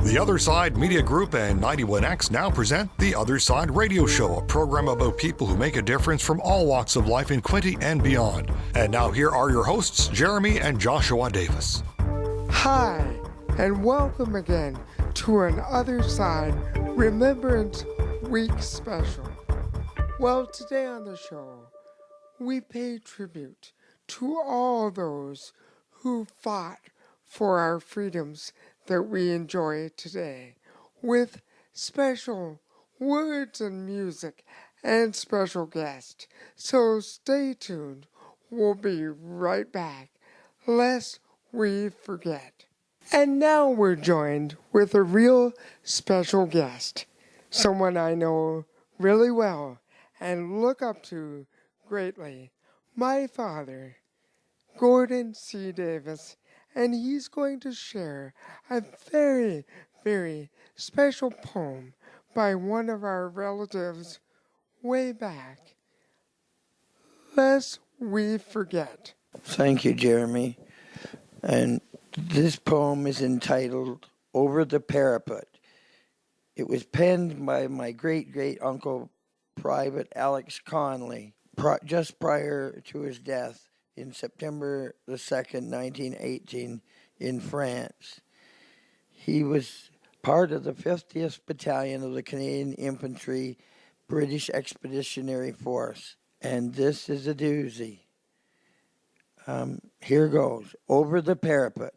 The Other Side Media Group and 91X now present The Other Side Radio Show, a program about people who make a difference from all walks of life in Quinte and beyond. And now here are your hosts, Jeremy and Joshua Davis. Hi, and welcome again to an Other Side Remembrance Week special. Well, today on the show, we pay tribute to all those who fought for our freedoms that we enjoy today, with special words and music and special guests. So stay tuned. We'll be right back, lest we forget. And now we're joined with a real special guest, someone I know really well and look up to greatly, my father, Gordon C. Davis, and he's going to share a very, very special poem by one of our relatives way back, lest we forget. Thank you, Jeremy. And this poem is entitled Over the Parapet. It was penned by my great-great-uncle, Private Alex Conley, just prior to his death in September the 2nd, 1918, in France. He was part of the 50th Battalion of the Canadian Infantry British Expeditionary Force. And this is a doozy. Here goes. Over the parapet.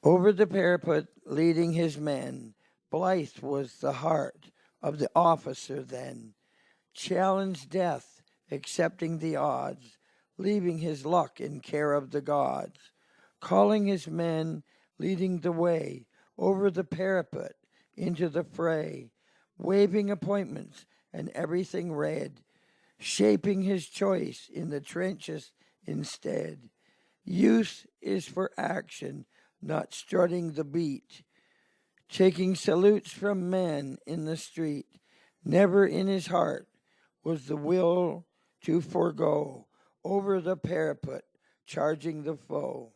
Over the parapet, leading his men, blithe was the heart of the officer then. Challenged death, accepting the odds, leaving his luck in care of the gods, calling his men, leading the way, over the parapet, into the fray, waving appointments and everything red, shaping his choice in the trenches instead. Youth is for action, not strutting the beat, taking salutes from men in the street. Never in his heart was the will to forego, over the parapet, charging the foe.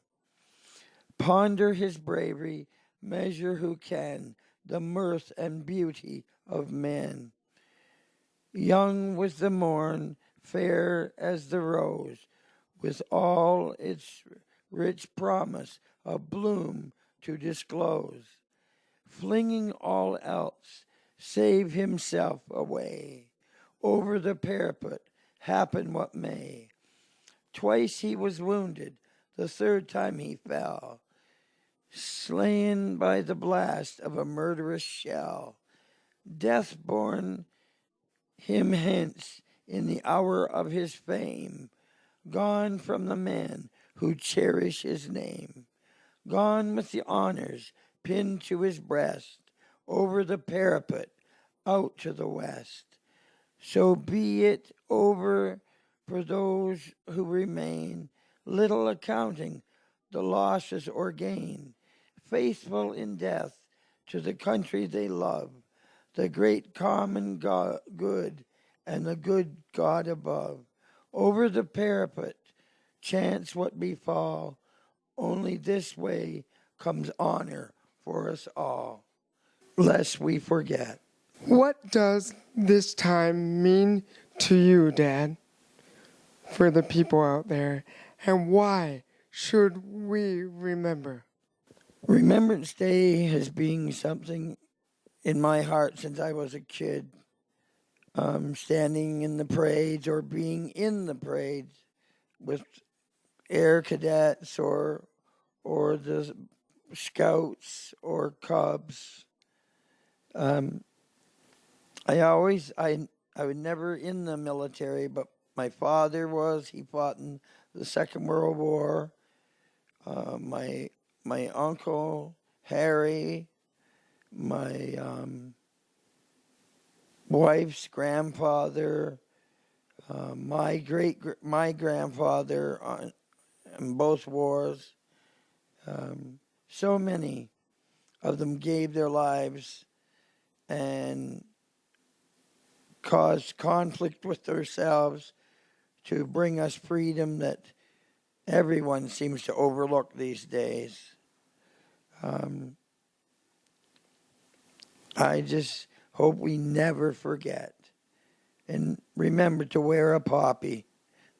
Ponder his bravery, measure who can the mirth and beauty of men. Young was the morn, fair as the rose, with all its rich promise of bloom to disclose. Flinging all else, save himself away. Over the parapet, happen what may. Twice he was wounded, the third time he fell, slain by the blast of a murderous shell. Death borne him hence in the hour of his fame, gone from the men who cherish his name, gone with the honors pinned to his breast, over the parapet, out to the west. So be it over for those who remain, little accounting the losses or gain, faithful in death to the country they love, the great common good and the good God above. Over the parapet, chance what befall, only this way comes honor for us all, lest we forget. What does this time mean to you, Dad, for the people out there, and why should we remember? Remembrance Day has been something in my heart since I was a kid, standing in the parades or being in the parades with air cadets or the scouts or cubs. I was never in the military, but my father was. He fought in the Second World War. My uncle Harry, my wife's grandfather, my grandfather in both wars. So many of them gave their lives and caused conflict with themselves to bring us freedom that everyone seems to overlook these days. I just hope we never forget. And remember to wear a poppy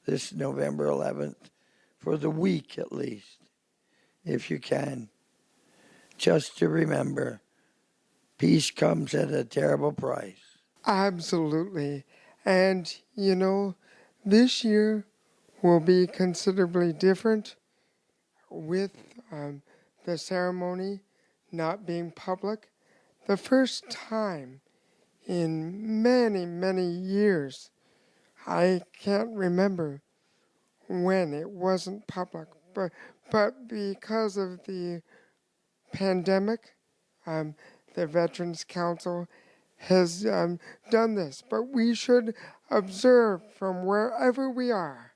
this November 11th for the week at least, if you can. Just to remember, peace comes at a terrible price. Absolutely. And, this year will be considerably different with the ceremony not being public. The first time in many, many years, I can't remember when it wasn't public, but because of the pandemic, the Veterans Council has done this. But we should observe from wherever we are.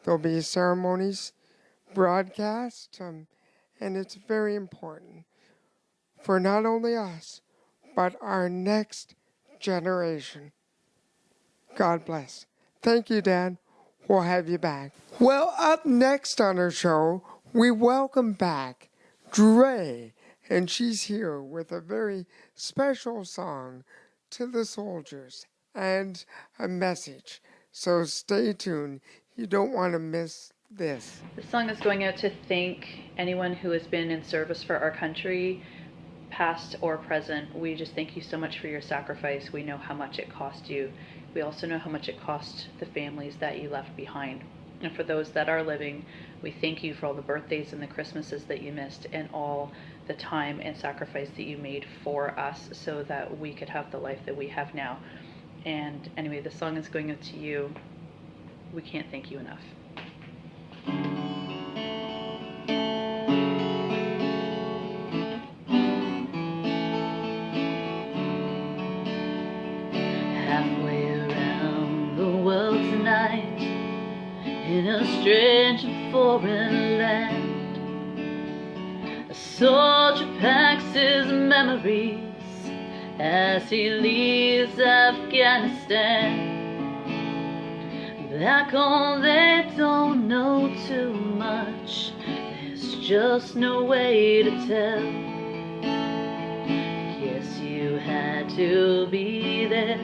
There'll be ceremonies broadcast, and it's very important for not only us, but our next generation. God bless. Thank you, Dad. We'll have you back. Well, up next on our show, we welcome back Dre, and she's here with a very special song to the soldiers and a message. So stay tuned. You don't want to miss this. This song is going out to thank anyone who has been in service for our country, past or present. We just thank you so much for your sacrifice. We know how much it cost you. We also know how much it cost the families that you left behind. And for those that are living, we thank you for all the birthdays and the Christmases that you missed and all the time and sacrifice that you made for us so that we could have the life that we have now. And anyway, the song is going out to you. We can't thank you enough. Halfway around the world tonight, in a strange and foreign land, a soldier packs his memories as he leaves Afghanistan. Back home they don't know too much, there's just no way to tell. Guess you had to be there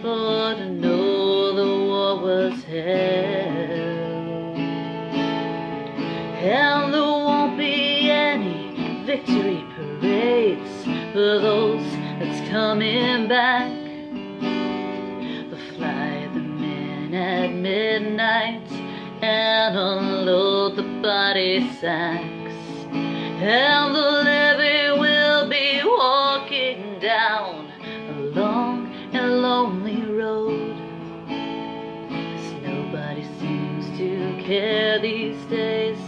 for to know the war was hell. And there won't be any victory parades for those that's coming back. They'll fly them in at midnight and unload the body sacks. And the levee will be walking down a long and lonely road, 'cause nobody seems to care these days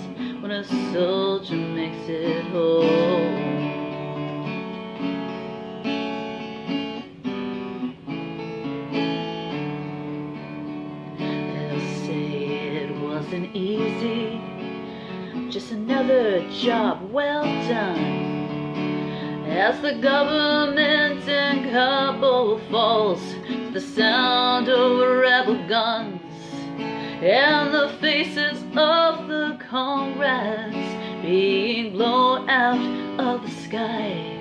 when a soldier makes it home. They'll say it wasn't easy, just another job well done, as the government in Kabul falls to the sound of rebel guns and the faces of the comrades being blown out of the sky.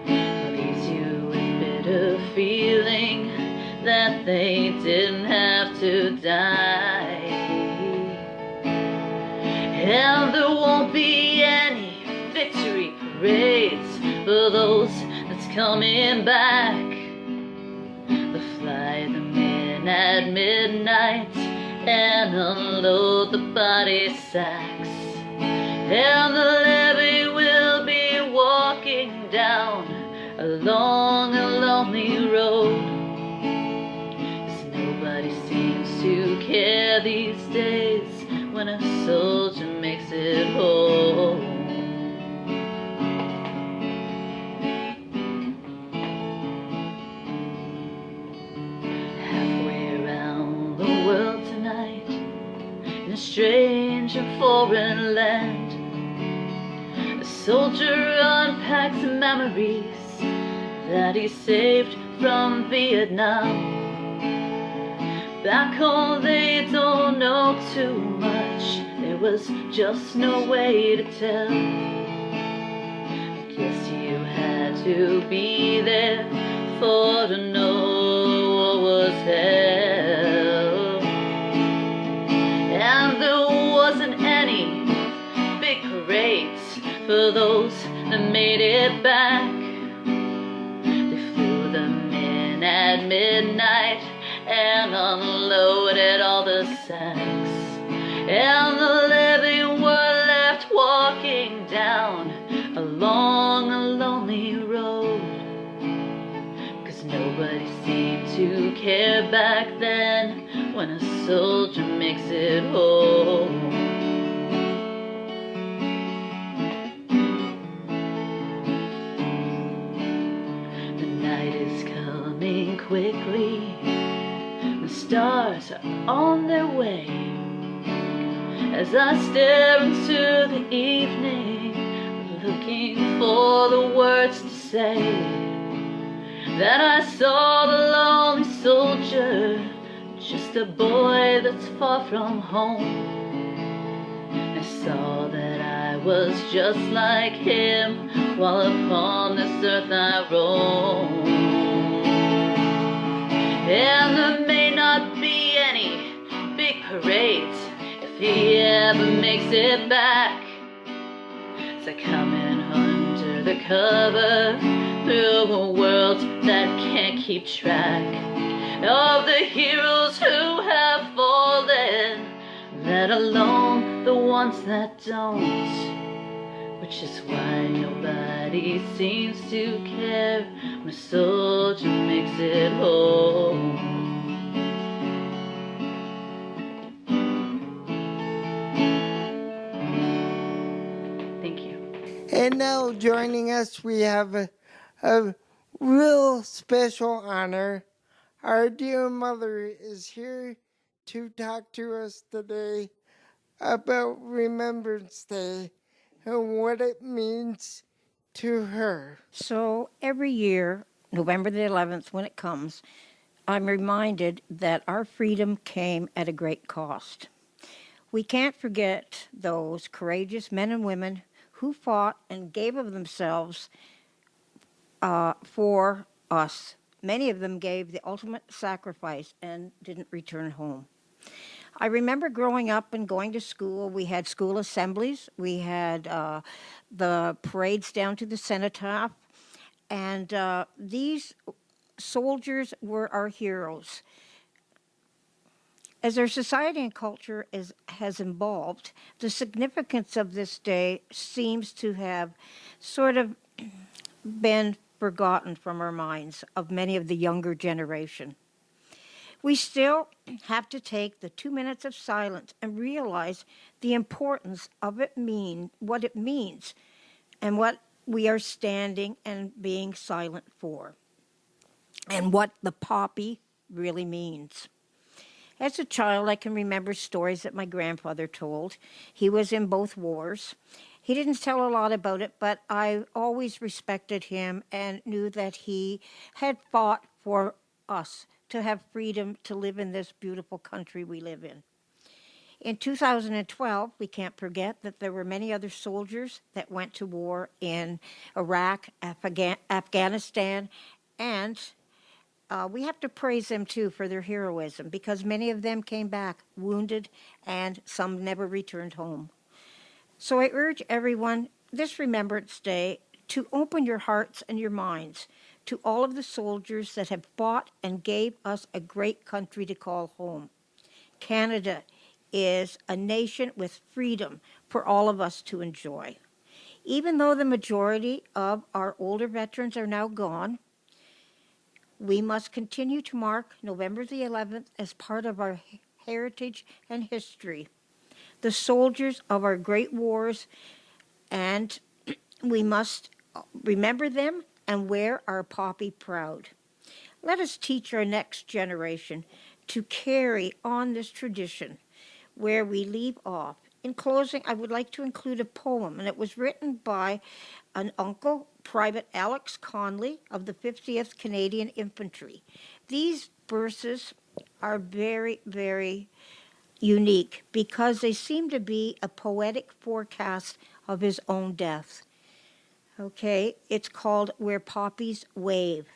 Leaves you with bitter feeling that they didn't have to die. And there won't be any victory parades for those that's coming back. They'll fly them in at midnight and unload the body sacks. And the levee will be walking down a long and lonely road, 'cause nobody seems to care these days when a soldier makes it home. Halfway around the world tonight, in a strange and foreign land, a soldier unpacks memories that he saved from Vietnam. Back home they don't know too much, there was just no way to tell. Guess you had to be there for to know what was hell. And there wasn't any big parades for those that made it back. They flew them in at midnight and unloaded all the sacks. And the living were left walking down along a lonely road. 'Cause nobody seemed to care back then when a soldier makes it home. The night is coming quickly, the stars are on their way. As I stare into the evening, looking for the words to say, that I saw the lonely soldier, just a boy that's far from home. I saw that I was just like him, while upon this earth I roam. And there may not be any big parades if he ever makes it back. So coming under the cover through a world that can't keep track of the heroes who have fallen, let alone the ones that don't. Which is why nobody seems to care when a soldier makes it home. And now joining us, we have a real special honor. Our dear mother is here to talk to us today about Remembrance Day and what it means to her. So every year, November the 11th, when it comes, I'm reminded that our freedom came at a great cost. We can't forget those courageous men and women who fought and gave of themselves for us. Many of them gave the ultimate sacrifice and didn't return home. I remember growing up and going to school. We had school assemblies. We had the parades down to the cenotaph. And these soldiers were our heroes. As our society and culture has evolved, the significance of this day seems to have sort of been forgotten from our minds of many of the younger generation. We still have to take the 2 minutes of silence and realize the importance of what it means, and what we are standing and being silent for, and what the poppy really means. As a child, I can remember stories that my grandfather told. He was in both wars. He didn't tell a lot about it, but I always respected him and knew that he had fought for us to have freedom to live in this beautiful country we live in. In 2012, we can't forget that there were many other soldiers that went to war in Iraq, Afghanistan, and we have to praise them too for their heroism, because many of them came back wounded and some never returned home. So I urge everyone this Remembrance Day to open your hearts and your minds to all of the soldiers that have fought and gave us a great country to call home. Canada is a nation with freedom for all of us to enjoy. Even though the majority of our older veterans are now gone, we must continue to mark November the 11th as part of our heritage and history, the soldiers of our great wars, and we must remember them and wear our poppy proud. Let us teach our next generation to carry on this tradition where we leave off. In closing, I would like to include a poem, and it was written by an uncle, Private Alex Conley of the 50th Canadian Infantry. These verses are very, very unique because they seem to be a poetic forecast of his own death. Okay, it's called Where Poppies Wave.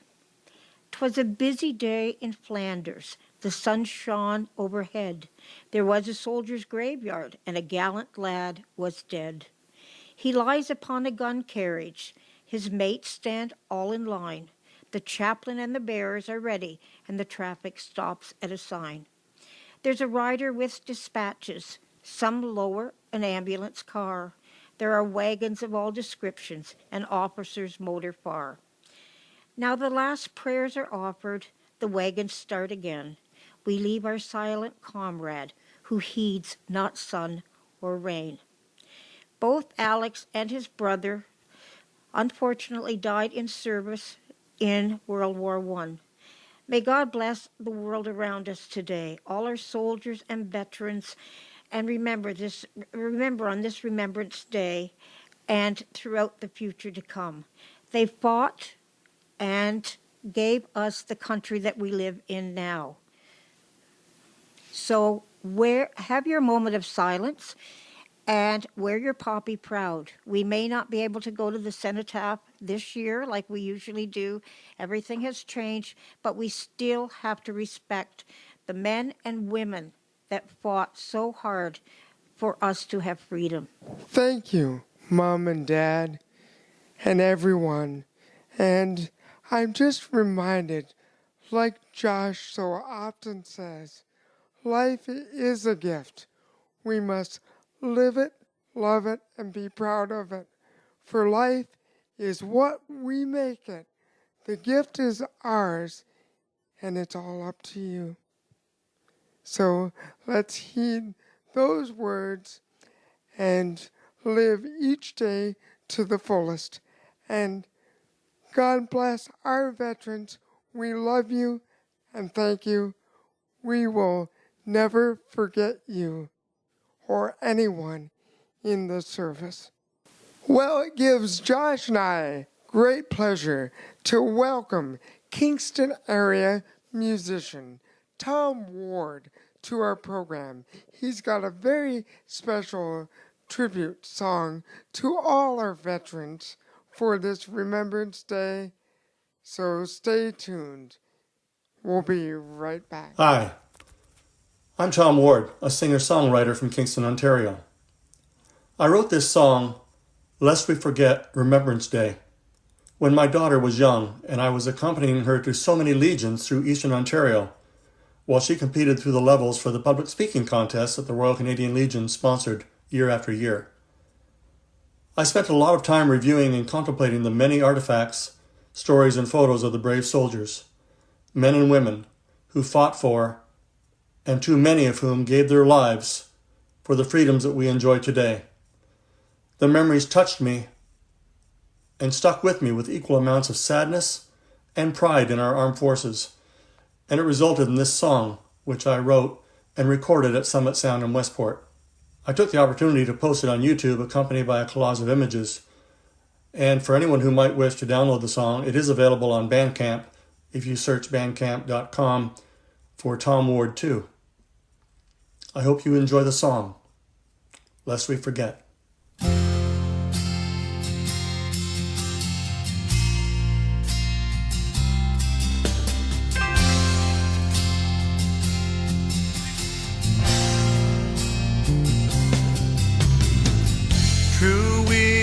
'Twas a busy day in Flanders. The sun shone overhead. There was a soldier's graveyard, and a gallant lad was dead. He lies upon a gun carriage. His mates stand all in line. The chaplain and the bearers are ready, and the traffic stops at a sign. There's a rider with dispatches. Some lower an ambulance car. There are wagons of all descriptions, and officers motor far. Now the last prayers are offered, the wagons start again. We leave our silent comrade, who heeds not sun or rain. Both Alex and his brother unfortunately died in service in World War I. May God bless the world around us today, all our soldiers and veterans, and remember on this Remembrance Day and throughout the future to come. They fought and gave us the country that we live in now. So have your moment of silence and wear your poppy proud. We may not be able to go to the cenotaph this year like we usually do. Everything has changed, but we still have to respect the men and women that fought so hard for us to have freedom. Thank you, Mom and Dad, and everyone. And I'm just reminded, like Josh so often says, life is a gift. We must live it, love it, and be proud of it. For life is what we make it. The gift is ours, and it's all up to you. So let's heed those words and live each day to the fullest. And God bless our veterans. We love you and thank you. We will never forget you or anyone in the service. Well, it gives Josh and I great pleasure to welcome Kingston area musician Tom Ward to our program. He's got a very special tribute song to all our veterans for this Remembrance Day. So stay tuned. We'll be right back. Hi, I'm Tom Ward, a singer-songwriter from Kingston, Ontario. I wrote this song, Lest We Forget Remembrance Day, when my daughter was young and I was accompanying her to so many legions through Eastern Ontario while she competed through the levels for the public speaking contest that the Royal Canadian Legion sponsored year after year. I spent a lot of time reviewing and contemplating the many artifacts, stories, and photos of the brave soldiers, men and women, who fought for, and too many of whom gave their lives for the freedoms that we enjoy today. The memories touched me and stuck with me with equal amounts of sadness and pride in our armed forces, and it resulted in this song, which I wrote and recorded at Summit Sound in Westport. I took the opportunity to post it on YouTube, accompanied by a collage of images. And for anyone who might wish to download the song, it is available on Bandcamp if you search bandcamp.com for Tom Ward 2. I hope you enjoy the song, Lest We Forget.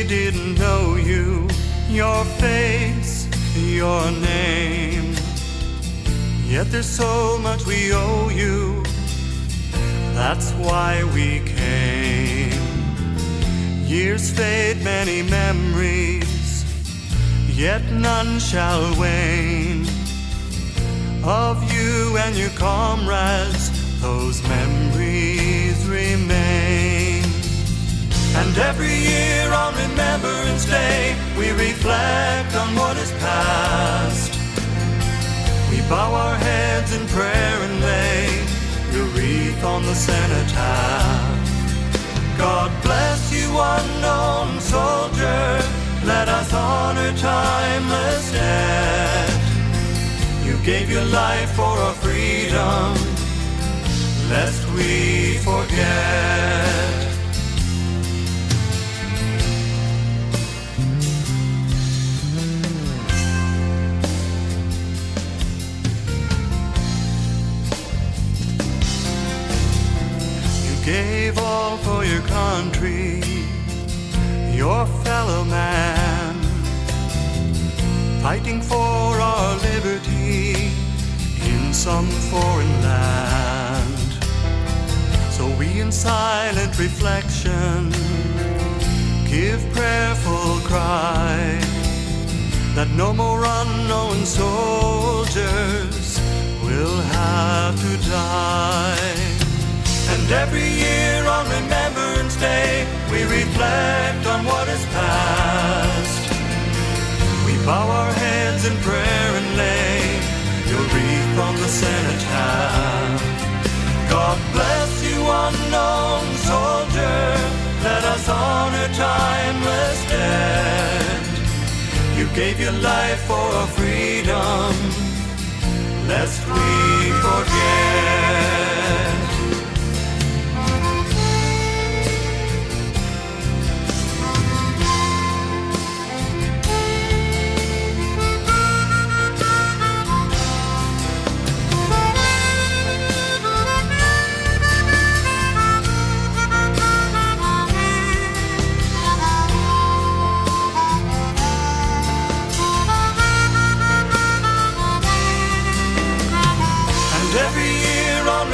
Didn't know you, your face, your name. Yet there's so much we owe you. That's why we came. Years fade, many memories, yet none shall wane. Of you and your comrades, those memories remain. And every year on Remembrance Day, we reflect on what is past. We bow our heads in prayer and lay your wreath on the cenotaph. God bless you, unknown soldier, let us honor timeless dead. You gave your life for our freedom, lest we forget. gave all for your country, your fellow man, fighting for our liberty in some foreign land. So we in silent reflection give prayerful cry that no more unknown soldiers will have to die. And every year on Remembrance Day we reflect on what is past. We bow our heads in prayer and lay your wreath on the cenotaph. God bless you, unknown soldier, let us honor timeless dead. You gave your life for our freedom, lest we forget.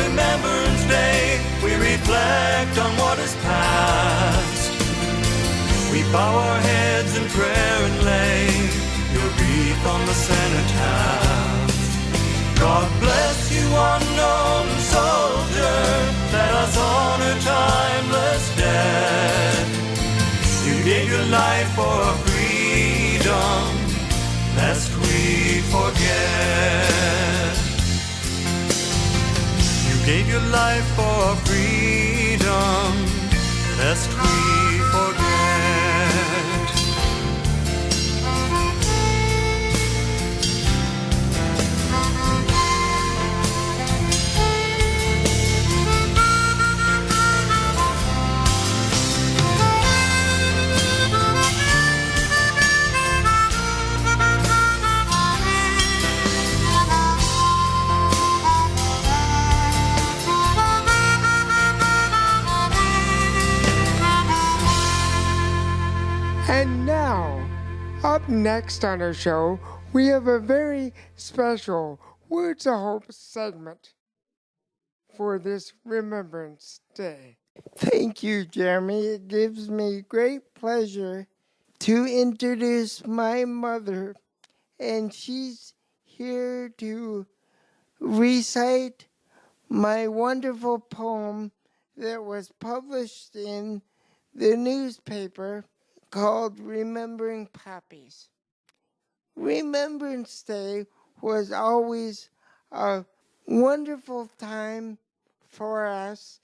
Remembrance Day, we reflect on what is past. We bow our heads in prayer and lay your wreath on the cenotaph. God bless you, unknown soldier, let us honor timeless dead. You gave your life for our freedom, lest we forget. Gave your life for freedom, lest we forget. And now, up next on our show, we have a very special Words of Hope segment for this Remembrance Day. Thank you, Jeremy. It gives me great pleasure to introduce my mother, and she's here to recite my wonderful poem that was published in the newspaper called Remembering Poppies. Remembrance Day was always a wonderful time for us.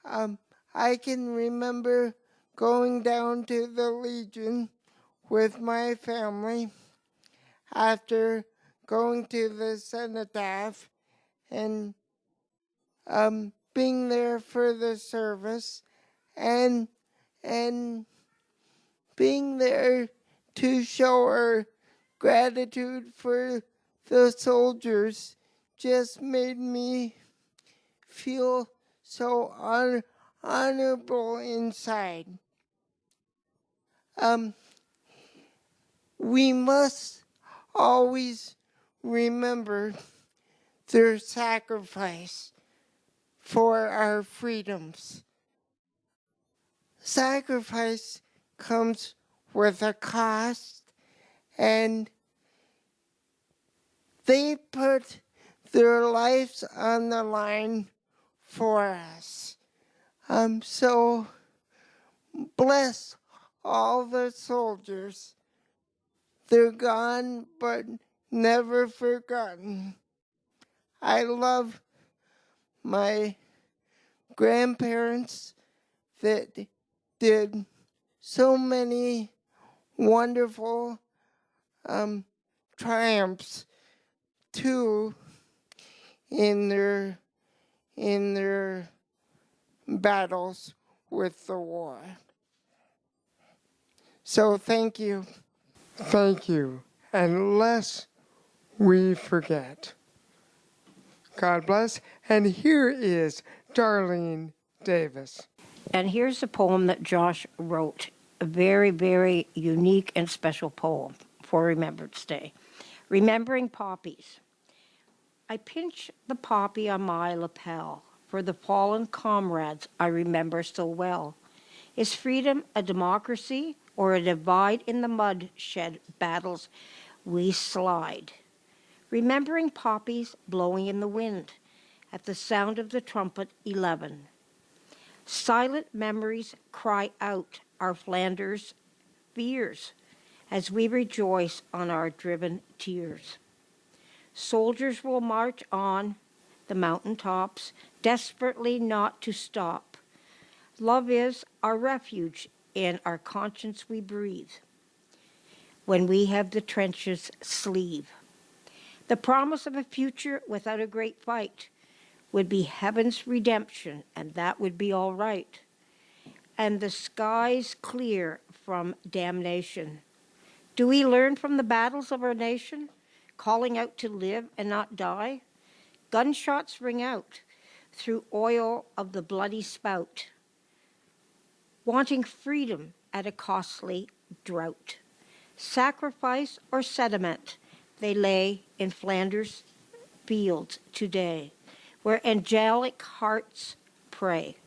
I can remember going down to the Legion with my family after going to the cenotaph and being there for the service and being there to show our gratitude for the soldiers just made me feel so honorable inside. We must always remember their sacrifice for our freedoms. Sacrifice comes with a cost, and they put their lives on the line for us. So bless all the soldiers. They're gone, but never forgotten. I love my grandparents that did so many wonderful triumphs too in their battles with the war. So thank you. Thank you. And lest we forget. God bless. And here is Darlene Davis. And here's a poem that Josh wrote, a very, very unique and special poem for Remembrance Day. Remembering Poppies. I pinch the poppy on my lapel for the fallen comrades I remember so well. Is freedom a democracy or a divide in the mud shed battles we slide? Remembering poppies blowing in the wind at the sound of the trumpet 11. Silent memories cry out our Flanders fears as we rejoice on our driven tears. Soldiers will march on the mountain tops, desperately not to stop. Love is our refuge, in our conscience we breathe when we have the trenches sleeve. The promise of a future without a great fight would be heaven's redemption, and that would be all right. And the skies clear from damnation. Do we learn from the battles of our nation, calling out to live and not die? Gunshots ring out through oil of the bloody spout, wanting freedom at a costly drought. Sacrifice or sediment they lay in Flanders fields today, where angelic hearts pray,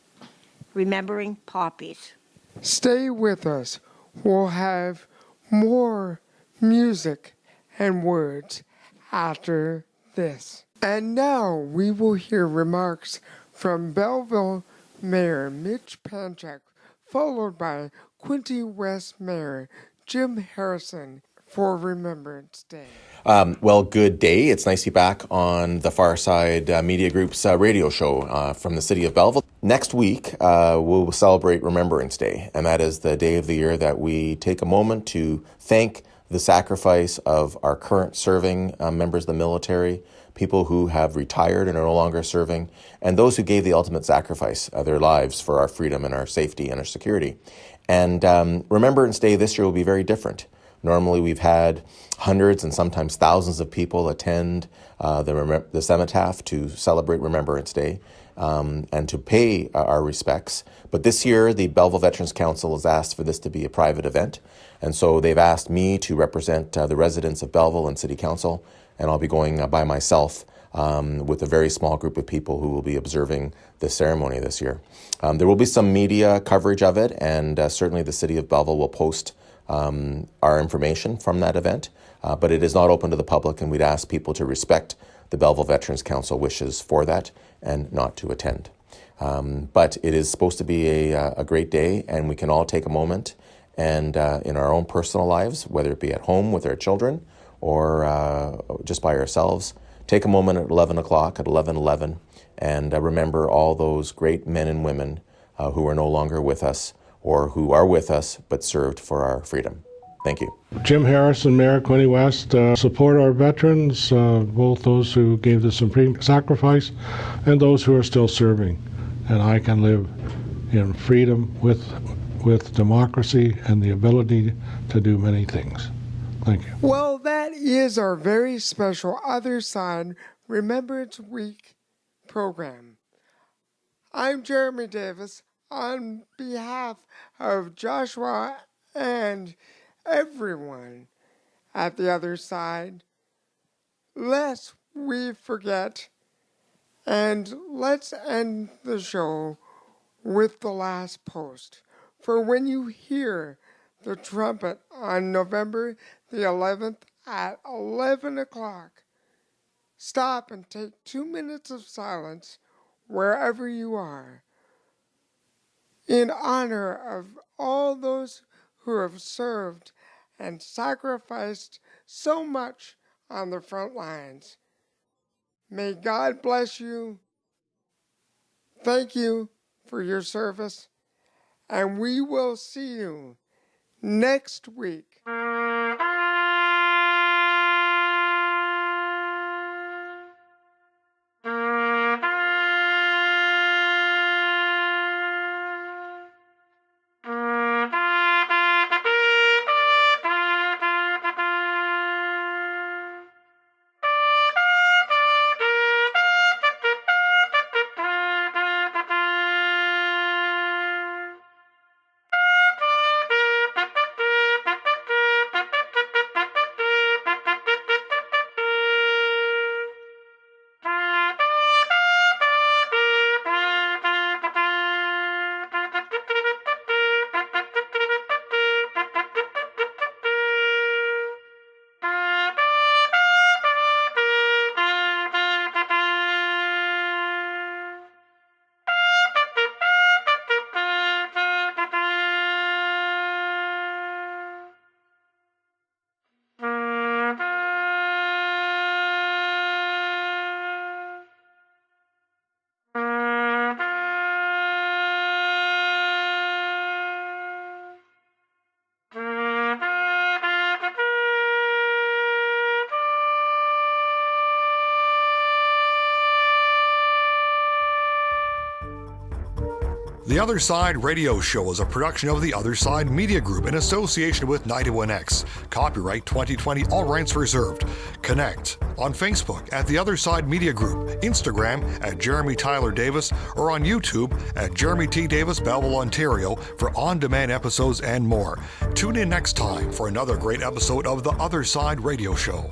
remembering poppies. Stay with us. We'll have more music and words after this. And now we will hear remarks from Belleville Mayor Mitch Panchak, followed by Quinte West Mayor Jim Harrison for Remembrance Day. Well, good day. It's nice to be back on the Far Side Media Group's radio show from the city of Belleville. Next week, we'll celebrate Remembrance Day, and that is the day of the year that we take a moment to thank the sacrifice of our current serving members of the military, people who have retired and are no longer serving, and those who gave the ultimate sacrifice of their lives for our freedom and our safety and our security. And Remembrance Day this year will be very different. Normally, we've had hundreds and sometimes thousands of people attend the cenotaph to celebrate Remembrance Day and to pay our respects. But this year, the Belleville Veterans Council has asked for this to be a private event. And so they've asked me to represent the residents of Belleville and City Council, and I'll be going by myself with a very small group of people who will be observing the ceremony this year. There will be some media coverage of it, and certainly the City of Belleville will post our information from that event, but it is not open to the public, and we'd ask people to respect the Belleville Veterans Council wishes for that and not to attend. But it is supposed to be a great day, and we can all take a moment and in our own personal lives, whether it be at home with our children or just by ourselves, take a moment at 11 o'clock, at 11:11, and remember all those great men and women who are no longer with us or who are with us but served for our freedom. Thank you. Jim Harrison, Mayor Quinte West, support our veterans, both those who gave the supreme sacrifice and those who are still serving. And I can live in freedom with democracy and the ability to do many things. Thank you. Well, that is our very special Other Side Remembrance Week program. I'm Jeremy Davis. On behalf of Joshua and everyone at the other side, lest we forget, and let's end the show with the last post. For when you hear the trumpet on November the 11th at 11 o'clock, stop and take 2 minutes of silence wherever you are, in honor of all those who have served and sacrificed so much on the front lines. May God bless you. Thank you for your service, and we will see you next week. The Other Side Radio Show is a production of the Other Side Media Group in association with 91X. Copyright 2020, all rights reserved. Connect on Facebook at The Other Side Media Group, Instagram at Jeremy Tyler Davis, or on YouTube at Jeremy T. Davis, Belleville, Ontario for on-demand episodes and more. Tune in next time for another great episode of The Other Side Radio Show.